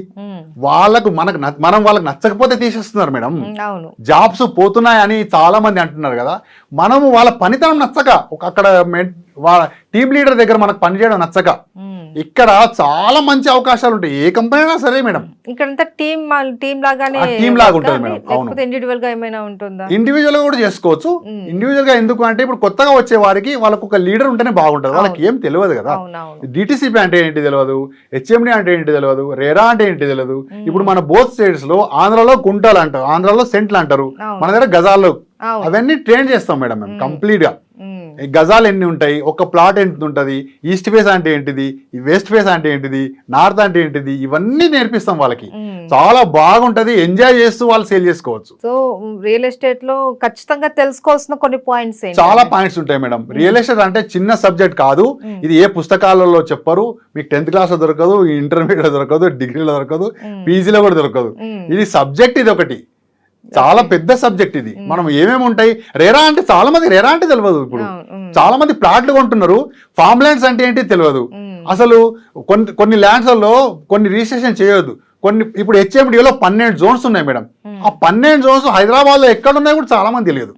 మనం వాళ్ళకి నచ్చకపోతే తీసేస్తున్నారు మేడం. జాబ్స్ పోతున్నాయని చాలా మంది అంటున్నారు కదా. మనము వాళ్ళ పనితనం నచ్చక, అక్కడ వాళ్ళ టీమ్ లీడర్ దగ్గర మనకు పనిచేయడం నచ్చక, ఇక్కడ చాలా మంచి అవకాశాలు ఉంటాయి. ఏ కంపెనీ అయినా సరే మేడం. ఇక్కడ టీమ్ లాగానే ఉంటుంది మేడం. అవును, ఇండివిజువల్ గా ఏమైనా ఉంటుందా? ఇండివిజువల్ గా కూడా చేసుకోవచ్చు. ఇండివిజువల్ గా ఎందుకు అంటే ఇప్పుడు కొత్తగా వచ్చే వారికి వాళ్ళకు ఒక లీడర్ ఉంటేనే బాగుంటుంది. వాళ్ళకి ఏం తెలియదు కదా. డిటిసిపి అంటే ఏంటి తెలియదు, హెచ్ఎండి అంటే ఏంటి తెలియదు, రేరా అంటే ఏంటి తెలియదు. ఇప్పుడు మన బోత్ స్టేట్స్ లో ఆంధ్రాలో కుంటాలు అంటారు, ఆంధ్రాలో సెంట్లు అంటారు, మన దగ్గర గజాల్లో. అవన్నీ ట్రైన్ చేస్తాం మేడం మేము కంప్లీట్ గా. గజాలు ఎన్ని ఉంటాయి, ఒక ప్లాట్ ఎంత ఉంటుంది, ఈస్ట్ ఫేస్ అంటే ఏంటిది, వెస్ట్ ఫేస్ అంటే ఏంటిది, నార్త్ అంటే ఏంటిది, ఇవన్నీ నేర్పిస్తాం వాళ్ళకి. చాలా బాగుంటది, ఎంజాయ్ చేస్తూ వాళ్ళు సేల్ చేసుకోవచ్చు. సో రియల్ ఎస్టేట్ లో ఖచ్చితంగా తెలుసుకోవాల్సిన కొన్ని పాయింట్స్, చాలా పాయింట్స్ ఉంటాయి మేడం. రియల్ ఎస్టేట్ అంటే చిన్న సబ్జెక్ట్ కాదు. ఇది ఏ పుస్తకాలలో చెప్పరు. మీకు 10th క్లాస్ లో దొరకదు, ఇంటర్మీడియట్ లో దొరకదు, డిగ్రీలో దొరకదు, పీజీలో కూడా దొరకదు. ఇది సబ్జెక్ట్, ఇది ఒకటి చాలా పెద్ద సబ్జెక్ట్ ఇది. మనం ఏమేమి ఉంటాయి, రేరా అంటే చాలా మంది రేరా అంటే తెలియదు. ఇప్పుడు చాలా మంది ప్లాట్లు కొంటున్నారు, ఫార్మ్ ల్యాండ్స్ అంటే ఏంటి తెలియదు. అసలు కొన్ని ల్యాండ్స్లలో కొన్ని రిజిస్ట్రేషన్ చేయొద్దు. ఇప్పుడు హెచ్ఎండిలో 12 జోన్స్ ఉన్నాయి మేడం. ఆ 12 జోన్స్ హైదరాబాద్ లో ఎక్కడ ఉన్నాయి కూడా చాలా మంది తెలియదు.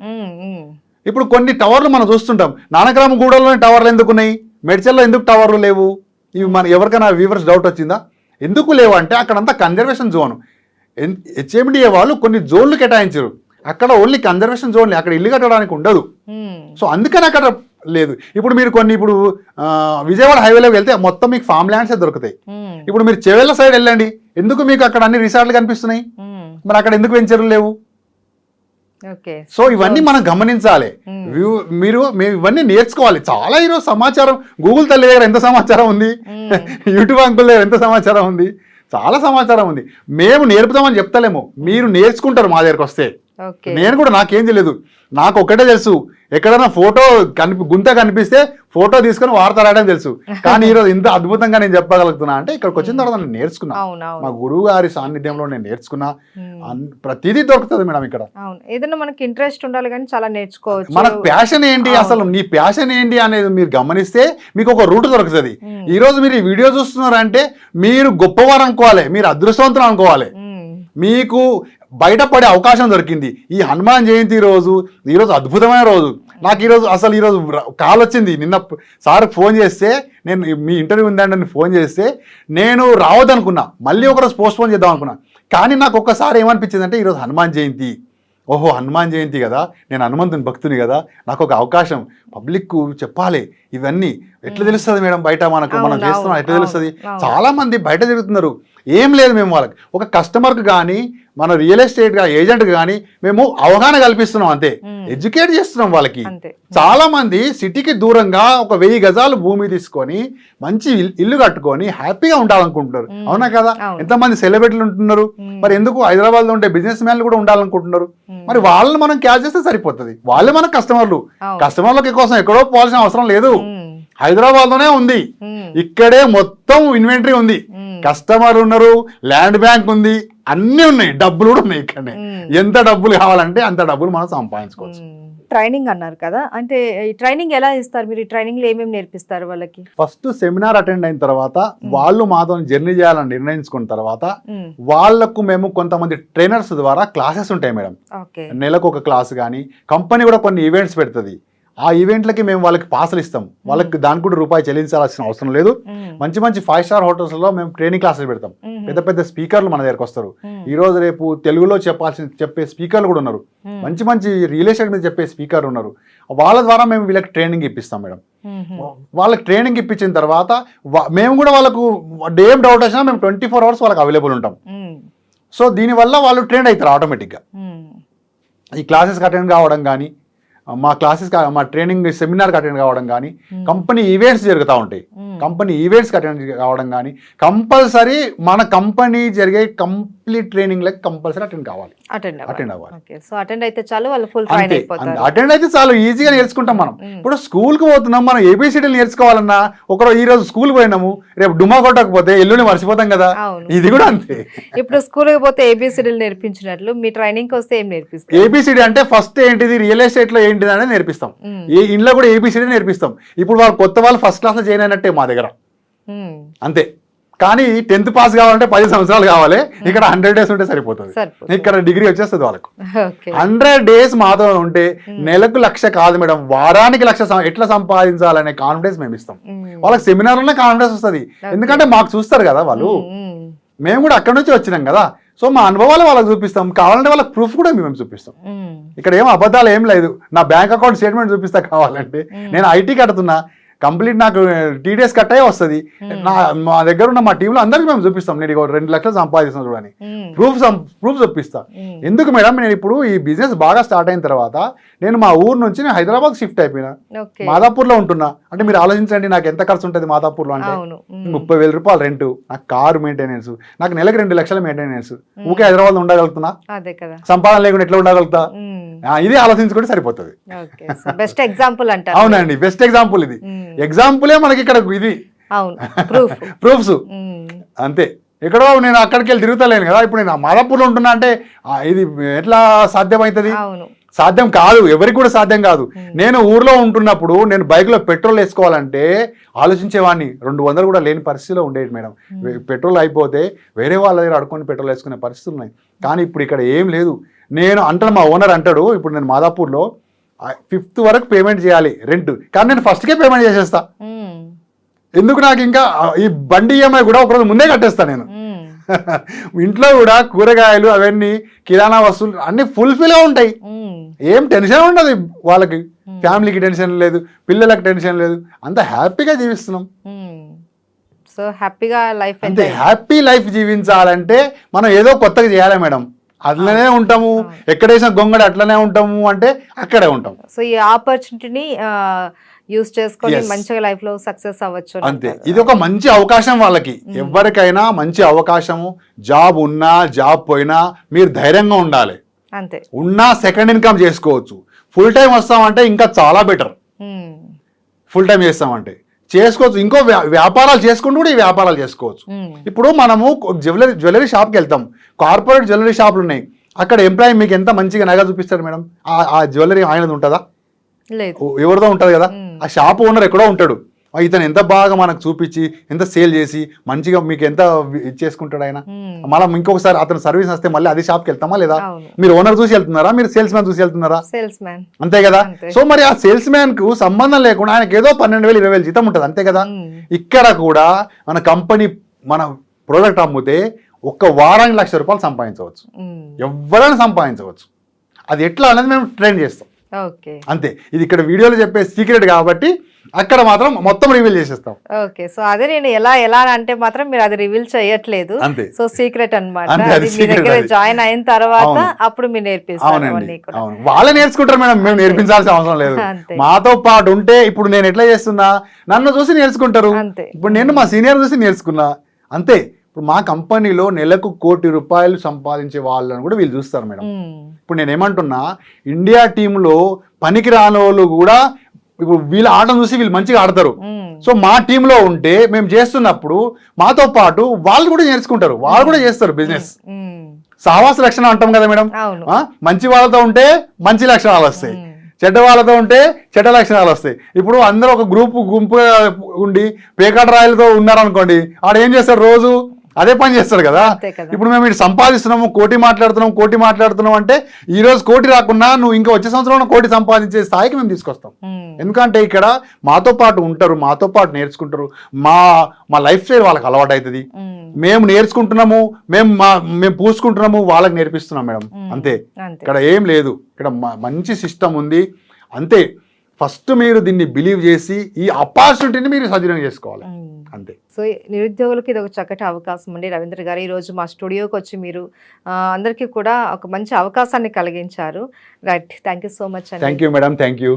ఇప్పుడు కొన్ని టవర్లు మనం చూస్తుంటాం, నానక్రామగూడలోని టవర్లు ఎందుకు ఉన్నాయి, మెడ్చల్లో ఎందుకు టవర్లు లేవు? ఇవి మన ఎవరికైనా వ్యూవర్స్ డౌట్ వచ్చిందా? ఎందుకు లేవు అంటే అక్కడంతా కన్జర్వేషన్ జోన్. హెచ్ఎండిఏ వాళ్ళు కొన్ని జోన్లు కేటాయించారు, అక్కడ ఓన్లీ కన్జర్వేషన్ జోన్లే, అక్కడ ఇల్లు కట్టడానికి ఉండదు. సో అందుకని అక్కడ లేదు. ఇప్పుడు మీరు ఇప్పుడు విజయవాడ హైవేలోకి వెళ్తే మొత్తం మీకు ఫామ్ ల్యాండ్సే దొరుకుతాయి. ఇప్పుడు మీరు చెవెళ్ళ సైడ్ వెళ్ళండి, ఎందుకు మీకు అక్కడ అన్ని రిసార్ట్లు కనిపిస్తున్నాయి, మరి అక్కడ ఎందుకు వెంచర్లు లేవు? సో ఇవన్నీ మనం గమనించాలి. మేము ఇవన్నీ నేర్చుకోవాలి. చాలా ఈరోజు సమాచారం గూగుల్ తల్లి దగ్గర ఎంత సమాచారం ఉంది, యూట్యూబ్ అంకుల్ దగ్గర ఎంత సమాచారం ఉంది, చాలా సమాచారం ఉంది. మేము నేర్పుతామని చెప్తలేము, మీరు నేర్చుకుంటారు మా దగ్గరకు వస్తే. నేను కూడా నాకేం తెలియదు, నాకు ఒకటే తెలుసు, ఎక్కడైనా ఫోటో గుంత కనిపిస్తే ఫోటో తీసుకొని వార్త రాయడం తెలుసు. కానీ ఈరోజు ఇంత అద్భుతంగా నేను చెప్పగలుగుతున్నా అంటే ఇక్కడికి వచ్చిన తర్వాత నేను నేర్చుకున్నా, మా గురువు గారి సాన్నిధ్యంలో నేను నేర్చుకున్నా. ప్రతిదీ దొరుకుతుంది మేడం ఇక్కడ. ఏదైనా మనకి ఇంట్రెస్ట్ ఉండాలి కానీ చాలా నేర్చుకోవచ్చు. మనకు ప్యాషన్ ఏంటి, అసలు నీ ప్యాషన్ ఏంటి అనేది మీరు గమనిస్తే మీకు ఒక రూట్ దొరుకుతుంది. ఈ రోజు మీరు ఈ వీడియో చూస్తున్నారంటే మీరు గొప్పవారు అనుకోవాలి, మీరు అదృష్టవంతులు అనుకోవాలి, మీకు బయటపడే అవకాశం దొరికింది. ఈ హనుమాన్ జయంతి రోజు, ఈరోజు అద్భుతమైన రోజు. నాకు ఈరోజు కాల్ వచ్చింది, నిన్న సార్ ఫోన్ చేస్తే, నేను మీ ఇంటర్వ్యూ ఉందండి ఫోన్ చేస్తే నేను రావద్దనుకున్నా, మళ్ళీ ఒకరోజు పోస్ట్ పోన్ చేద్దాం అనుకున్నా. కానీ నాకు ఒక్కసారి ఏమనిపించింది అంటే ఈరోజు హనుమాన్ జయంతి, ఓహో హనుమాన్ జయంతి కదా, నేను హనుమంతుని భక్తుని కదా, నాకు ఒక అవకాశం పబ్లిక్ చెప్పాలి. ఇవన్నీ ఎట్లా తెలుస్తుంది మేడం బయట మనం చేస్తున్నాం ఎట్లా తెలుస్తుంది? చాలా మంది బయట తిరుగుతున్నారు, ఏం లేదు. మేము వాళ్ళకి ఒక కస్టమర్కి కానీ మన రియల్ ఎస్టేట్ ఏజెంట్కి కానీ మేము అవగాహన కల్పిస్తున్నాం, అంతే, ఎడ్యుకేట్ చేస్తున్నాం వాళ్ళకి. చాలా మంది సిటీకి దూరంగా ఒక 1000 గజాలు భూమి తీసుకొని మంచి ఇల్లు కట్టుకొని హ్యాపీగా ఉండాలనుకుంటున్నారు. అవునా కదా? ఎంతమంది సెలబ్రిటీలు ఉంటున్నారు, మరి ఎందుకు హైదరాబాద్లో ఉండే బిజినెస్ మ్యాన్లు కూడా ఉండాలనుకుంటున్నారు. మరి వాళ్ళని మనం క్యాచ్ చేస్తే సరిపోతుంది. వాళ్ళే మన కస్టమర్లకి కోసం ఎక్కడో పోవాల్సిన అవసరం లేదు, హైదరాబాద్ లోనే ఉంది, ఇక్కడే మొత్తం ఇన్వెంటరీ ఉంది, కస్టమర్ ఉన్నారు, ల్యాండ్ బ్యాంక్ ఉంది, అన్ని ఉన్నాయి, డబ్బులు కూడా ఉన్నాయి ఇక్కడనే. ఎంత డబ్బులు కావాలంటే అంత డబ్బులు మనం సంపాదించుకోవచ్చు. ట్రైనింగ్ అన్నారు కదా, అంటే ఈ ట్రైనింగ్ ఎలా ఇస్తారు మీరు? ఈ ట్రైనింగ్ లో ఏమేమి నేర్పిస్తారు వాళ్ళకి? ఫస్ట్ సెమినార్ అటెండ్ అయిన తర్వాత వాళ్ళు మాతో జర్నీ చేయాలని నిర్ణయించుకున్న తర్వాత వాళ్ళకు మేము కొంతమంది ట్రైనర్స్ ద్వారా క్లాసెస్ ఉంటాయి మేడం. నెలకు ఒక క్లాస్ కానీ, కంపెనీ కూడా కొన్ని ఈవెంట్స్ పెడుతుంది, ఆ ఈవెంట్లకి మేము వాళ్ళకి పాసులు ఇస్తాం. వాళ్ళకి దానికి కూడా రూపాయి చెల్లించాల్సిన అవసరం లేదు. మంచి మంచి 5 స్టార్ హోటల్స్లో మేము ట్రైనింగ్ క్లాసెస్ పెడతాం. పెద్ద పెద్ద స్పీకర్లు మన దగ్గరకు వస్తారు. ఈ రోజు రేపు తెలుగులో చెప్పే స్పీకర్లు కూడా ఉన్నారు, మంచి మంచి రియల్ ఎస్టేట్ మీద చెప్పే స్పీకర్లు ఉన్నారు. వాళ్ళ ద్వారా మేము వీళ్ళకి ట్రైనింగ్ ఇప్పిస్తాం మేడం. వాళ్ళకి ట్రైనింగ్ ఇప్పించిన తర్వాత మేము కూడా వాళ్ళకు ఏం డౌట్ వచ్చినా మేము 24 అవర్స్ వాళ్ళకి అవైలబుల్ ఉంటాం. సో దీనివల్ల వాళ్ళు ట్రైన్ అవుతారు ఆటోమేటిక్గా. ఈ క్లాసెస్కి అటెండ్ కావడం కానీ, మా ట్రైనింగ్ సెమినార్కి అటెండ్ కావడం కానీ, కంపెనీ ఈవెంట్స్ జరుగుతూ ఉంటాయి, కంపెనీ ఈవెంట్స్కి అటెండ్ కావడం కానీ, కంపల్సరీ మన కంపెనీ జరిగే కంప్లీట్ ట్రైనింగ్ లకి కంపల్సరీ అటెండ్ అవ్వాలి. అటెండ్ అయితే చాలు, వాళ్ళు ఫుల్ ట్రైన్ అయిపోతారు. అటెండ్ అయితే చాలు, ఈజీగా నేర్చుకుంటాం మనం. ఇప్పుడు స్కూల్కి పోతున్నాం, మనం ఏబిసిడీలు నేర్చుకోవాలన్నా ఈ రోజు స్కూల్ పోయినాము, రేపు డుమా కొట్టకపోతే ఎల్లుండి మర్చిపోతాం కదా, ఇది కూడా అంతే. ఇప్పుడు స్కూల్కి పోతే ఏబిసిడీలు నేర్పించినట్లు మీ ట్రైనింగ్ వస్తే ఏం నేర్పిస్తారు? ఏబిసిడి అంటే ఫస్ట్ ఏంటిది, రియల్ ఎస్టేట్ లో ఏంటిది అనేది నేర్పిస్తాం. ఏ ఇంట్లో కూడా ఏబిసిడి నేర్పిస్తాం. ఇప్పుడు వాళ్ళు కొత్త వాళ్ళు ఫస్ట్ క్లాస్ లో జాయిన్ అయినట్టే మా దగ్గర, అంతే. కానీ 10th పాస్ కావాలంటే 10 సంవత్సరాలు కావాలి. ఇక్కడ 100 days ఉంటే సరిపోతుంది. ఇక్కడ డిగ్రీ వచ్చేస్తుంది వాళ్ళకు. 100 days మాతో ఉంటే నెలకు 1,00,000 కాదు మేడం, వారానికి 1,00,000 ఎట్లా సంపాదించాలనే కాన్ఫిడెన్స్ మేము ఇస్తాం. వాళ్ళకి సెమినార్లోనే కాన్ఫిడెన్స్ వస్తుంది, ఎందుకంటే మాకు చూస్తారు కదా వాళ్ళు, మేము కూడా అక్కడ నుంచి వచ్చినాం కదా. సో మా అనుభవాలు వాళ్ళకి చూపిస్తాం, కావాలంటే వాళ్ళకి ప్రూఫ్ కూడా మేము చూపిస్తాం. ఇక్కడ ఏం అబద్ధాలు ఏం లేదు. నా బ్యాంక్ అకౌంట్ స్టేట్మెంట్ చూపిస్తా కావాలంటే. నేను ఐటీ కడుతున్నా, కంప్లీట్ నాకు TDS కట్ అయ్యే వస్తుంది. మా దగ్గర ఉన్న మా టీంలో అందరికీ మేము చూపిస్తాం, నేను 2 లక్షలు సంపాదిస్తాను చూడని ప్రూఫ్ చూపిస్తా. ఎందుకు మేడం, నేను ఇప్పుడు ఈ బిజినెస్ బాగా స్టార్ట్ అయిన తర్వాత నేను మా ఊరు నుంచి నేను హైదరాబాద్ షిఫ్ట్ అయిపోయినా, మాదాపూర్లో ఉంటున్నా. అంటే మీరు ఆలోచించండి, నాకు ఎంత ఖర్చు ఉంటుంది మాదాపూర్లో అంటే 30,000 రూపాయలు రెంట్, నాకు కారు మెయింటెనెన్స్, నాకు నెలకు 2 లక్షల మెయింటెనెన్స్. ఊకే హైదరాబాద్ ఉండగలుగుతున్నా, సంపాదన లేకుండా ఎట్లా ఉండగలుగుతా? ఇది ఆలోచించుకుంటే సరిపోతుంది. బెస్ట్ ఎగ్జాంపుల్ అంటే అవునండి, బెస్ట్ ఎగ్జాంపుల్ ఇది. ఎగ్జాంపులే మనకి ఇక్కడ ఇది ప్రూఫ్స్, అంతే. ఎక్కడో నేను అక్కడికి వెళ్ళి తిరుగుతలేను కదా, ఇప్పుడు నేను మాదాపూర్లో ఉంటున్నా అంటే ఇది ఎట్లా సాధ్యమవుతుంది? సాధ్యం కాదు, ఎవరికి కూడా సాధ్యం కాదు. నేను ఊర్లో ఉంటున్నప్పుడు నేను బైక్లో పెట్రోల్ వేసుకోవాలంటే ఆలోచించేవాడిని, 200 కూడా లేని పరిస్థితిలో ఉండేది మేడం. పెట్రోల్ అయిపోతే వేరే వాళ్ళ దగ్గర అడుకొని పెట్రోల్ వేసుకునే పరిస్థితులు ఉన్నాయి. కానీ ఇప్పుడు ఇక్కడ ఏం లేదు. నేను అంటాను, మా ఓనర్ అంటాడు, ఇప్పుడు నేను మాదాపూర్లో 5th వరకు పేమెంట్ చేయాలి రెంట్, కానీ నేను ఫస్ట్కే పేమెంట్ చేసేస్తా. ఎందుకు నాకు ఇంకా ఈ బండి ఈఎంఐ కూడా ఒకరోజు ముందే కట్టేస్తాను నేను. ఇంట్లో కూడా కూరగాయలు అవన్నీ కిరాణా వస్తువులు అన్ని ఫుల్ఫిల్గా ఉంటాయి, ఏం టెన్షన్ ఉండదు వాళ్ళకి, ఫ్యామిలీకి టెన్షన్ లేదు, పిల్లలకి టెన్షన్ లేదు, అంత హ్యాపీగా జీవిస్తున్నాం. సో హ్యాపీగా లైఫ్ అంతే, హ్యాపీ లైఫ్ జీవించాలంటే మనం ఏదో కొత్తగా చేయాలి మేడం. అట్లనే ఉంటాము, ఎక్కడేసిన గొంగడి అట్లనే ఉంటాము అంటే అక్కడే ఉంటాం. సో ఈ ఆపర్చునిటీని యూస్ చేసుకొని మంచిగా లైఫ్ లో సక్సెస్ అవ్వచ్చు. అంతే, ఇది ఒక మంచి అవకాశం వాళ్ళకి, ఎవరికైనా మంచి అవకాశము. జాబ్ ఉన్నా జాబ్ పోయినా మీరు ధైర్యంగా ఉండాలి. అంతే, ఉన్నా సెకండ్ ఇన్కమ్ చేసుకోవచ్చు. ఫుల్ టైం వస్తామంటే ఇంకా చాలా బెటర్. ఫుల్ టైం చేస్తామంటే చేసుకోవచ్చు, ఇంకో వ్యాపారాలు చేసుకుంటూ కూడా ఈ వ్యాపారాలు చేసుకోవచ్చు. ఇప్పుడు మనము జ్యువెలరీ షాప్కి వెళ్తాం, కార్పొరేట్ జ్యువెలరీ షాపులు ఉన్నాయి, అక్కడ ఎంప్లాయీ మీకు ఎంత మంచిగా నగ చూపిస్తారు మేడం, ఆ జ్యువెలరీ ఆయనది ఉంటుందా? లేదు, ఎవరిదో ఉంటుంది కదా. ఆ షాప్ ఓనర్ ఎక్కడో ఉంటాడు, ఇతను ఎంత బాగా మనకు చూపించి ఎంత సేల్ చేసి మంచిగా మీకు ఎంత ఇచ్చేసుకుంటాడు ఆయన. మళ్ళీ ఇంకొకసారి అతను సర్వీస్ వస్తే మళ్ళీ అదే షాప్కి వెళ్తామా లేదా? మీరు ఓనర్ చూసి వెళ్తున్నారా, మీరు సేల్స్ మ్యాన్ చూసి వెళ్తున్నారా? అంతే కదా. సో మరి ఆ సేల్స్ మ్యాన్ కు సంబంధం లేకుండా ఆయనకి ఏదో 12,000 20,000 జీతం ఉంటుంది, అంతే కదా. ఇక్కడ కూడా మన కంపెనీ మన ప్రోడక్ట్ అమ్మితే ఒక్క వారానికి ₹1,00,000 సంపాదించవచ్చు, ఎవరైనా సంపాదించవచ్చు. అది ఎట్లా అనేది మేము ట్రైన్ చేస్తాం. అంతే, ఇది ఇక్కడ వీడియోలో చెప్పే సీక్రెట్ కాబట్టి అక్కడ మాత్రం మొత్తం రివీల్ చేసేస్తాం. ఓకే, సో అదే నేను ఎలా అంటే మాత్రం మీరు అది రివీల్ చేయట్లేదు, సో సీక్రెట్ అన్నమాట. మీ దగ్గర జాయిన్ అయిన తర్వాత అప్పుడు మీరు నేర్పిస్తారు. వాళ్ళే నేర్చుకుంటారు మేడం, మేము నేర్పించాల్సిన అవసరం లేదు. మాతో పాటు ఉంటే ఇప్పుడు నేను ఎట్లా చేస్తున్నా నన్ను చూసి నేర్చుకుంటారు, ఇప్పుడు నేను మా సీనియర్ చూసి నేర్చుకున్నా. అంతే, ఇప్పుడు మా కంపెనీలో నెలకు ₹1,00,00,000 సంపాదించే వాళ్ళని కూడా వీళ్ళు చూస్తారు మేడం. ఇప్పుడు నేను ఏమంటున్నా, ఇండియా టీంలో పనికి రాని వాళ్ళు కూడా ఇప్పుడు వీళ్ళ ఆటను చూసి వీళ్ళు మంచిగా ఆడతారు. సో మా టీంలో ఉంటే మేము చేస్తున్నప్పుడు మాతో పాటు వాళ్ళు కూడా నేర్చుకుంటారు, వాళ్ళు కూడా చేస్తారు బిజినెస్. సావాస లక్షణం అంటాం కదా మేడం, మంచి వాళ్ళతో ఉంటే మంచి లక్షణాలు వస్తాయి, చెడ్డ వాళ్ళతో ఉంటే చెడ్డ లక్షణాలు వస్తాయి. ఇప్పుడు అందరూ ఒక గుంపుగా ఉండి పేకాట రాయలతో ఉన్నారనుకోండి, ఆడు ఏం చేస్తాడు, రోజు అదే పని చేస్తాడు కదా. ఇప్పుడు మేము ఇటు సంపాదిస్తున్నాము, కోటి మాట్లాడుతున్నాం అంటే ఈ రోజు కోటి రాకున్నా నువ్వు ఇంకా వచ్చే సంవత్సరం కోటి సంపాదించే స్థాయికి మేము తీసుకొస్తాం. ఎందుకంటే ఇక్కడ మాతో పాటు ఉంటారు, మాతో పాటు నేర్చుకుంటారు, మా లైఫ్ స్టైల్ వాళ్ళకి అలవాటు అవుతుంది. మేము నేర్చుకుంటున్నాము, మేము పూసుకుంటున్నాము, వాళ్ళకి నేర్పిస్తున్నాం మేడం. అంతే, ఇక్కడ ఏం లేదు, ఇక్కడ మంచి సిస్టమ్ ఉంది. అంతే, ఫస్ట్ మీరు దీన్ని బిలీవ్ చేసి ఈ ఆపర్చునిటీని మీరు సద్వినియోగం చేసుకోవాలి. అంతే. సో నిరుద్యోగులకి ఇది ఒక చక్కటి అవకాశం అండి. రవీంద్ర గారు ఈరోజు మా స్టూడియోకి వచ్చి మీరు అందరికీ కూడా ఒక మంచి అవకాశాన్ని కలిగించారు. Right, thank you so much అండి. Thank you madam, thank you.